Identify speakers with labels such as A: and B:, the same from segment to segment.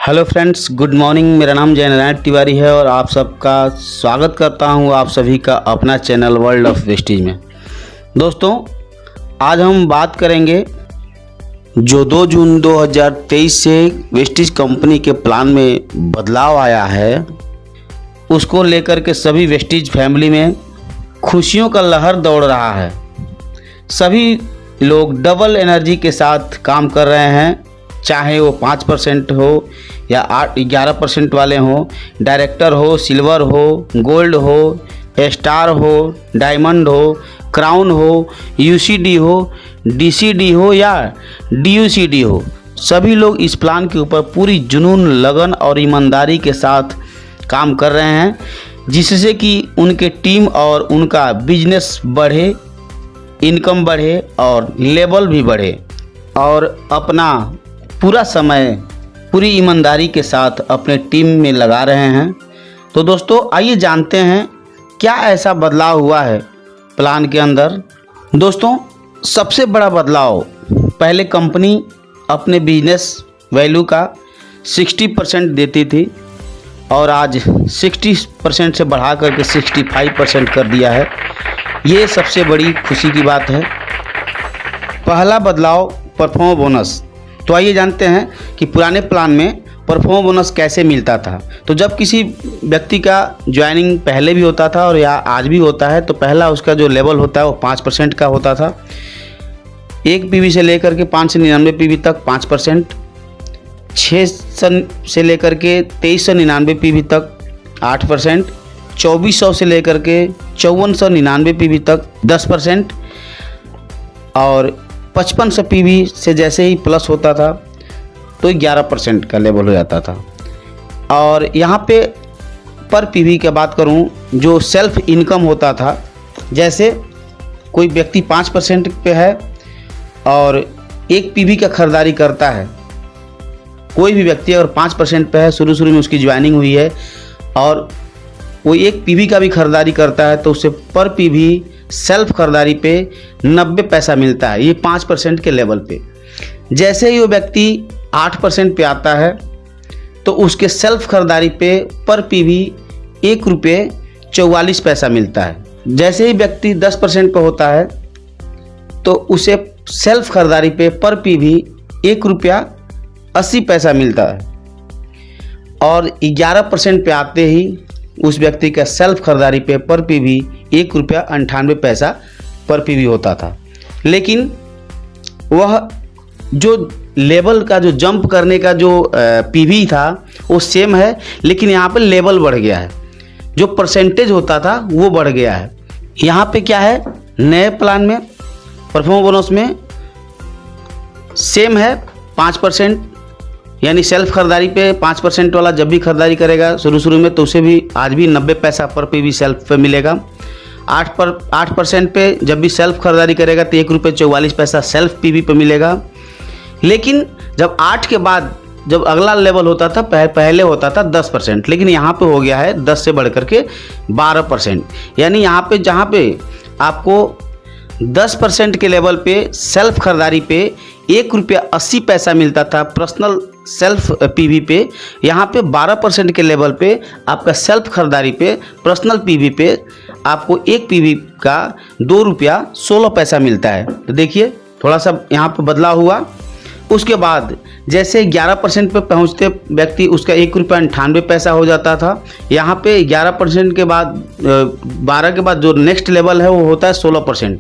A: Hello friends, good morning. मेरा नाम जय नारायण तिवारी है और आप सबका स्वागत करता हूं आप सभी का अपना चैनल वर्ल्ड ऑफ वेस्टेज में। दोस्तों, आज हम बात करेंगे जो 2 जून 2023 से वेस्टेज कंपनी के प्लान में बदलाव आया है, उसको लेकर के सभी वेस्टेज फैमिली में खुशियों का लहर दौड़ रहा है। सभी लोग डबल एनर्जी के साथ काम कर रहे हैं, चाहे वो 5% हो या 11% वाले हों, डायरेक्टर हो, सिल्वर हो, गोल्ड हो, स्टार हो, डायमंड हो, क्राउन हो, यूसीडी हो, डीसीडी हो या डीयूसीडी हो। सभी लोग इस प्लान के ऊपर पूरी जुनून, लगन और ईमानदारी के साथ काम कर रहे हैं, जिससे कि उनके टीम और उनका बिजनेस बढ़े, इनकम बढ़े और लेवल भी बढ़े और अपना पूरा समय पूरी ईमानदारी के साथ अपने टीम में लगा रहे हैं। तो दोस्तों, आइए जानते हैं क्या ऐसा बदलाव हुआ है प्लान के अंदर। दोस्तों, सबसे बड़ा बदलाव, पहले कंपनी अपने बिजनेस वैल्यू का 60% देती थी और आज 60% से बढ़ा करके 65% कर दिया है। ये सबसे बड़ी खुशी की बात है। पहला बदलाव, परफॉर्म बोनस। तो आइए जानते हैं कि पुराने प्लान में परफॉर्म बोनस कैसे मिलता था। तो जब किसी व्यक्ति का ज्वाइनिंग पहले भी होता था और या आज भी होता है, तो पहला उसका जो लेवल होता है वो 5% का होता था। 1 पीवी से लेकर के 599 पीवी तक 5%, 600 से लेकर के 2399 पीवी तक 8%, 2400 से लेकर के 5499 पीवी तक 10% और 5500 पीवी से जैसे ही प्लस होता था तो 11% का लेवल हो जाता था। और यहाँ पे पर पीवी की बात करूँ, जो सेल्फ इनकम होता था, जैसे कोई व्यक्ति 5% पे है और 1 पीवी का खरीदारी करता है, कोई भी व्यक्ति अगर 5% पे है, शुरू में उसकी ज्वाइनिंग हुई है और वो 1 पीवी का भी खरीदारी करता है, तो उससे पर पीवी सेल्फ खरीदारी पे 90 पैसा मिलता है। ये 5% के लेवल पे। जैसे ही वो व्यक्ति 8% पे आता है तो उसके सेल्फ खरीदारी पे पर पीवी ₹1.44 मिलता है। जैसे ही व्यक्ति 10% पे होता है तो उसे सेल्फ खरीदारी पे पर पीवी ₹1.80 मिलता है और 11% पे आते ही उस व्यक्ति का सेल्फ खरीदारी पे पर पीवी ₹1.98 पर पीवी होता था। लेकिन वह जो लेवल का जो जंप करने का जो पीवी था वो सेम है, लेकिन यहाँ पे लेवल बढ़ गया है, जो परसेंटेज होता था वो बढ़ गया है। यहाँ पे क्या है, नए प्लान में परफॉर्म बोनस में सेम है 5%, यानी सेल्फ खरीदारी पे 5% वाला जब भी खरीदारी करेगा शुरू में, तो उसे भी आज भी 90 पैसा पर पीवी सेल्फ पे मिलेगा। 8% पे जब भी सेल्फ खरीदारी करेगा तो ₹1.44 सेल्फ पीवी पे मिलेगा। लेकिन जब 8 के बाद जब अगला लेवल होता था, पहले होता था 10%, लेकिन यहाँ पे हो गया है 10 से बढ़ करके 12%। यानी यहाँ पे जहाँ पे आपको 10% के लेवल पे सेल्फ खरीदारी पे ₹1.80 मिलता था पर्सनल सेल्फ पीवी पे, यहाँ पे 12% के लेवल पे आपका सेल्फ खरीदारी पे पर्सनल पीवी पे आपको 1 पीवी का ₹2.16 मिलता है। तो देखिए थोड़ा सा यहाँ पे बदलाव हुआ। उसके बाद जैसे 11% पे पहुँचते व्यक्ति उसका ₹1.98 हो जाता था। यहाँ पे 11% के बाद 12 के बाद जो नेक्स्ट लेवल है वो होता है 16%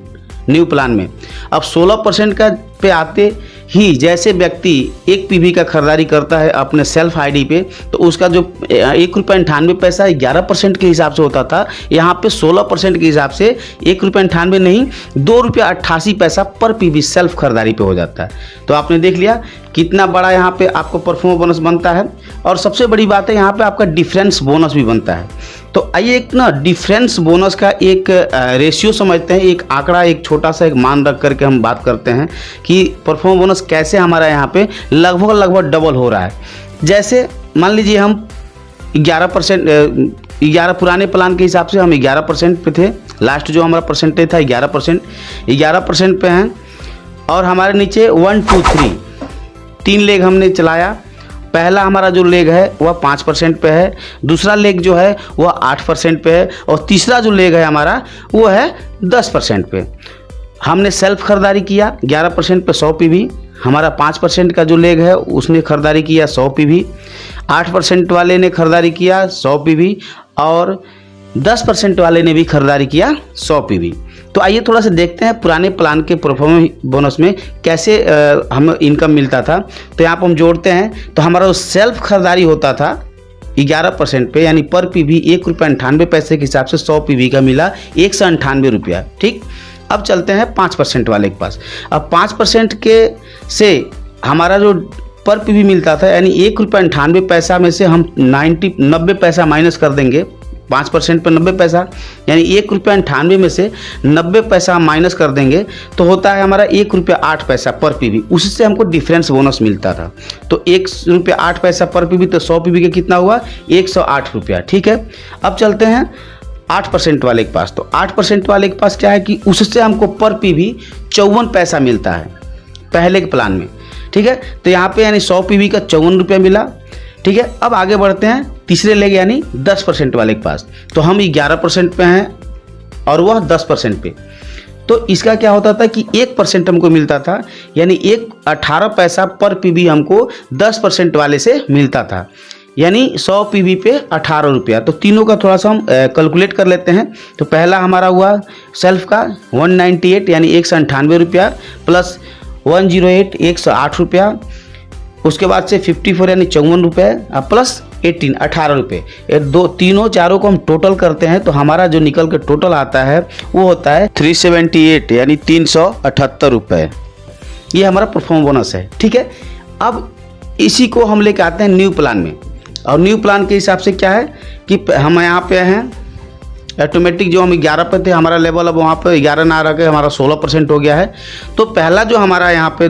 A: न्यू प्लान में। अब 16% का पे आते ही जैसे व्यक्ति 1 पीवी का खरीदारी करता है अपने सेल्फ आईडी पे, तो उसका जो ₹1.98 11% के हिसाब से होता था, यहाँ पे 16% के हिसाब से ₹1.98 नहीं ₹2.88 पर पीवी सेल्फ खरीदारी पे हो जाता है। तो आपने देख लिया कितना बड़ा यहाँ पे आपको परफॉर्म बोनस बनता है। और सबसे बड़ी बात है, यहाँ पे आपका डिफरेंस बोनस भी बनता है। तो आइए एक ना डिफरेंस बोनस का एक रेशियो समझते हैं, एक आंकड़ा, एक छोटा सा एक मान रख करके हम बात करते हैं कि परफॉर्म बोनस कैसे हमारा यहाँ पे लगभग डबल हो रहा है। जैसे मान लीजिए हम 11% पुराने प्लान के हिसाब से हम 11% पे थे, लास्ट जो हमारा परसेंटेज था 11% पे हैं और हमारे नीचे 1 2 3 3 लेग हमने चलाया पहला हमारा जो लेग है वह 5% पे है, दूसरा लेग जो है वह 8% पे है और तीसरा जो लेग है हमारा वो है 10% पे। हमने सेल्फ खरीदारी किया 11% पे 100 पीवी, हमारा 5% का जो लेग है उसने खरीदारी किया 100 पीवी, 8% वाले ने खरीदारी किया 100 पीवी और 10% वाले ने भी खरीदारी किया 100 पीवी। तो आइए थोड़ा सा देखते हैं पुराने प्लान के परफॉर्मेंस बोनस में कैसे हमें इनकम मिलता था। तो यहाँ पर हम जोड़ते हैं तो हमारा जो सेल्फ खरीदारी होता था 11% पे, यानी पर पीवी ₹1.98 के हिसाब से 100 पीवी का मिला 198 रुपया। ठीक, अब चलते हैं 5% वाले के पास। अब 5% के से हमारा जो पर पीवी मिलता था यानी ₹1.98 में से हम 90 पैसा माइनस कर देंगे। 5% पर 90 पैसा यानी ₹1.98 में से 90 पैसा माइनस कर देंगे तो होता है हमारा ₹1.08 पर पीवी। उससे हमको डिफरेंस बोनस मिलता था। तो ₹1.08 पर पीवी, तो 100 पीवी का कितना हुआ 108 रुपया। ठीक है, अब चलते हैं 8% वाले के पास। तो 8% वाले के पास क्या है कि उससे हमको पर पीवी 54 पैसा मिलता है पहले के प्लान में। ठीक है, तो यहाँ पे यानी 100 पीवी का 54 रुपया मिला। ठीक है, अब आगे बढ़ते हैं तीसरे लेग यानी 10% वाले के पास। तो हम 11% पे हैं और वह 10% पे। तो इसका क्या होता था कि 1% हमको मिलता था, यानी 18 पैसा पर पीवी हमको 10% वाले से मिलता था, यानी 100 पीवी पे 18 रुपया। तो तीनों का थोड़ा सा हम कैलकुलेट कर लेते हैं। तो पहला हमारा हुआ सेल्फ का 198 यानी 198 रुपया प्लस 108 108 रुपया, उसके बाद से 54 यानी 54 रुपये प्लस 18 रुपये। ये तीनों चारों को हम टोटल करते हैं तो हमारा जो निकल के टोटल आता है वो होता है 378 यानी 378 रुपये। ये हमारा परफॉर्म बोनस है। ठीक है, अब इसी को हम लेके आते हैं न्यू प्लान में। और न्यू प्लान के हिसाब से क्या है कि हम यहाँ पे हैं ऑटोमेटिक, जो हम 11 पे थे हमारा लेवल अब वहाँ पे 11 ना रह के हमारा 16% हो गया है। तो पहला जो हमारा यहाँ पे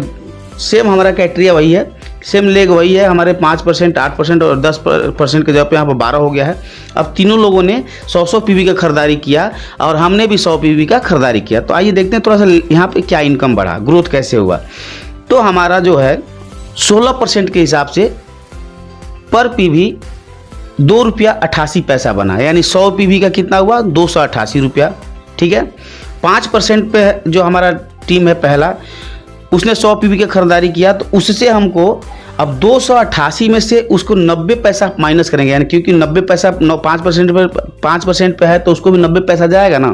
A: सेम हमारा क्राइटेरिया वही है, सेम लेग वही है, हमारे 5%, 8% और 10% के जगह पे यहाँ पर 12 हो गया है। अब तीनों लोगों ने 100 पीवी का खरीदारी किया और हमने भी 100 पीवी का खरीदारी किया। तो आइए देखते हैं थोड़ा सा यहाँ पे क्या इनकम बढ़ा, ग्रोथ कैसे हुआ। तो हमारा जो है 16% के हिसाब से पर पीवी ₹2.88 बना, यानी 100 पीवी का कितना हुआ 288 रुपया। ठीक है, 5% पे जो हमारा टीम है पहला, उसने 100 पीवी की खरीदारी किया तो उससे हमको अब 288 में से उसको 90 पैसा माइनस करेंगे, यानी क्योंकि 90 पैसा 5% पे है तो उसको भी 90 पैसा जाएगा ना।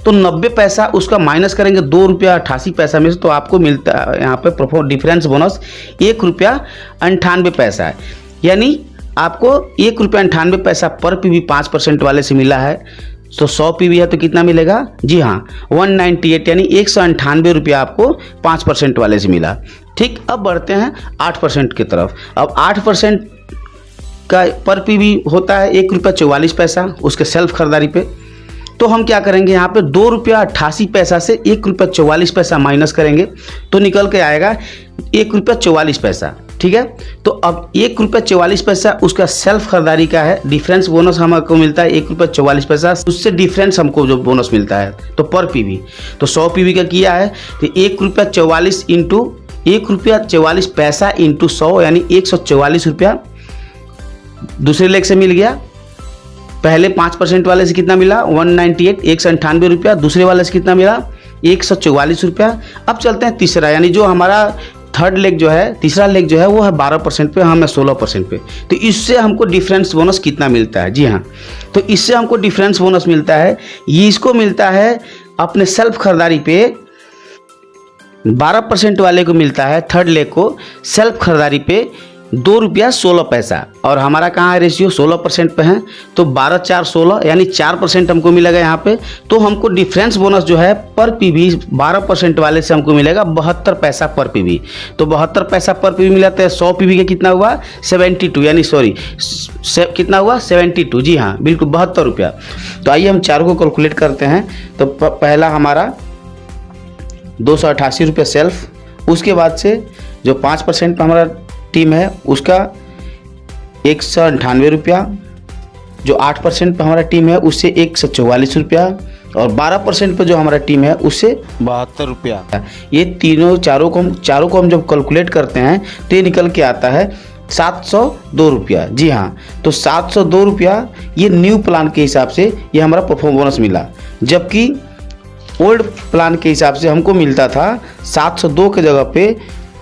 A: तो 90 पैसा उसका माइनस करेंगे ₹2.88 में से, तो आपको मिलता है यहाँ पे डिफरेंस बोनस ₹1.98 है, यानी आपको ₹1.98 पर पीवी 5% वाले से मिला है। तो 100 पीवी है तो कितना मिलेगा, जी हाँ 198 यानी 198 रुपया आपको 5% वाले से मिला। ठीक, अब बढ़ते हैं 8% की तरफ। अब 8% का पर पीवी होता है ₹1.44 उसके सेल्फ खरीदारी पे। तो हम क्या करेंगे यहाँ पे ₹2.88 से ₹1.44 माइनस करेंगे तो निकल के आएगा ₹1.44। ठीक है, तो अब ₹1.44 उसका सेल्फ खरीदारी का है, डिफरेंस बोनस हमको मिलता है ₹1.44, उससे डिफरेंस हमको जो बोनस मिलता है तो पर पीवी। तो 100 पीवी का किया है तो ₹1.44 इंटू ₹1.44 इंटू 100 यानी 144 रुपया दूसरे लेग से मिल गया। पहले 5% वाले से कितना मिला 198 198 रुपया, दूसरे वाले से कितना मिला 144 रुपया। अब चलते हैं तीसरा, यानी जो हमारा थर्ड लेग जो है, तीसरा लेग जो है वो है 12% पे, हम है 16% पे। तो इससे हमको डिफरेंस बोनस कितना मिलता है, जी हाँ, तो इससे हमको डिफरेंस बोनस मिलता है, ये इसको मिलता है अपने सेल्फ खरीदारी पे 12% वाले को मिलता है, थर्ड लेग को सेल्फ खरीदारी पे ₹2.16 और हमारा कहाँ है रेशियो 16% पे है। तो 12 4 16 यानी 4% हमको मिलेगा यहाँ पे। तो हमको डिफरेंस बोनस जो है पर पीवी 12% वाले से हमको मिलेगा 72 पैसा पर पीवी। तो 72 पैसा पर पीवी मिला तो 100 पीवी का कितना हुआ 72 यानी कितना हुआ 72, जी हाँ बिल्कुल 72 रुपया। तो आइए हम चारों को कैलकुलेट करते हैं। तो पहला हमारा 288 रुपये सेल्फ, उसके बाद से जो 5% पर हमारा टीम है उसका 198 रुपया, जो 8% पर हमारा टीम है उससे 144 रुपया और 12% पर जो हमारा टीम है उससे 72 रुपया। ये तीनों चारों को हम जब कैलकुलेट करते हैं तो ये निकल के आता है 702 रुपया। जी हाँ, तो 702 रुपया ये न्यू प्लान के हिसाब से ये हमारा परफॉर्म बोनस मिला, जबकि ओल्ड प्लान के हिसाब से हमको मिलता था 702 के जगह पे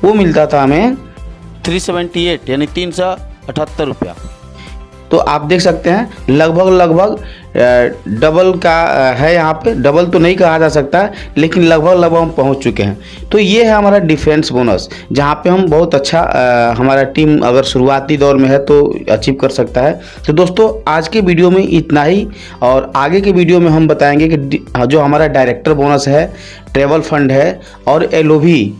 A: वो मिलता था हमें 378 यानी 378 रुपया। तो आप देख सकते हैं लगभग डबल का है यहाँ पे। डबल तो नहीं कहा जा सकता, लेकिन लगभग हम पहुँच चुके हैं। तो ये है हमारा डिफेंस बोनस, जहाँ पे हम बहुत अच्छा हमारा टीम अगर शुरुआती दौर में है तो अचीव कर सकता है। तो दोस्तों आज के वीडियो में इतना ही, और आगे के वीडियो में हम बताएंगे कि जो हमारा डायरेक्टर बोनस है, ट्रेवल फंड है और LOV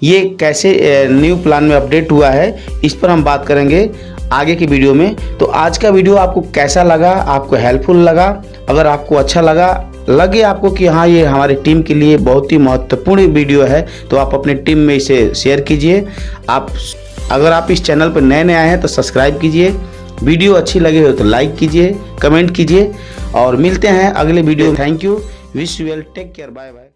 A: ये कैसे न्यू प्लान में अपडेट हुआ है, इस पर हम बात करेंगे आगे की वीडियो में। तो आज का वीडियो आपको कैसा लगा, आपको हेल्पफुल लगा? अगर आपको अच्छा लगे आपको कि हाँ ये हमारी टीम के लिए बहुत ही महत्वपूर्ण वीडियो है, तो आप अपने टीम में इसे शेयर कीजिए। अगर आप इस चैनल पर नए आए हैं तो सब्सक्राइब कीजिए। वीडियो अच्छी लगी हो तो लाइक कीजिए, कमेंट कीजिए, और मिलते हैं अगले वीडियो में। Thank you, wish you well, take care, bye bye.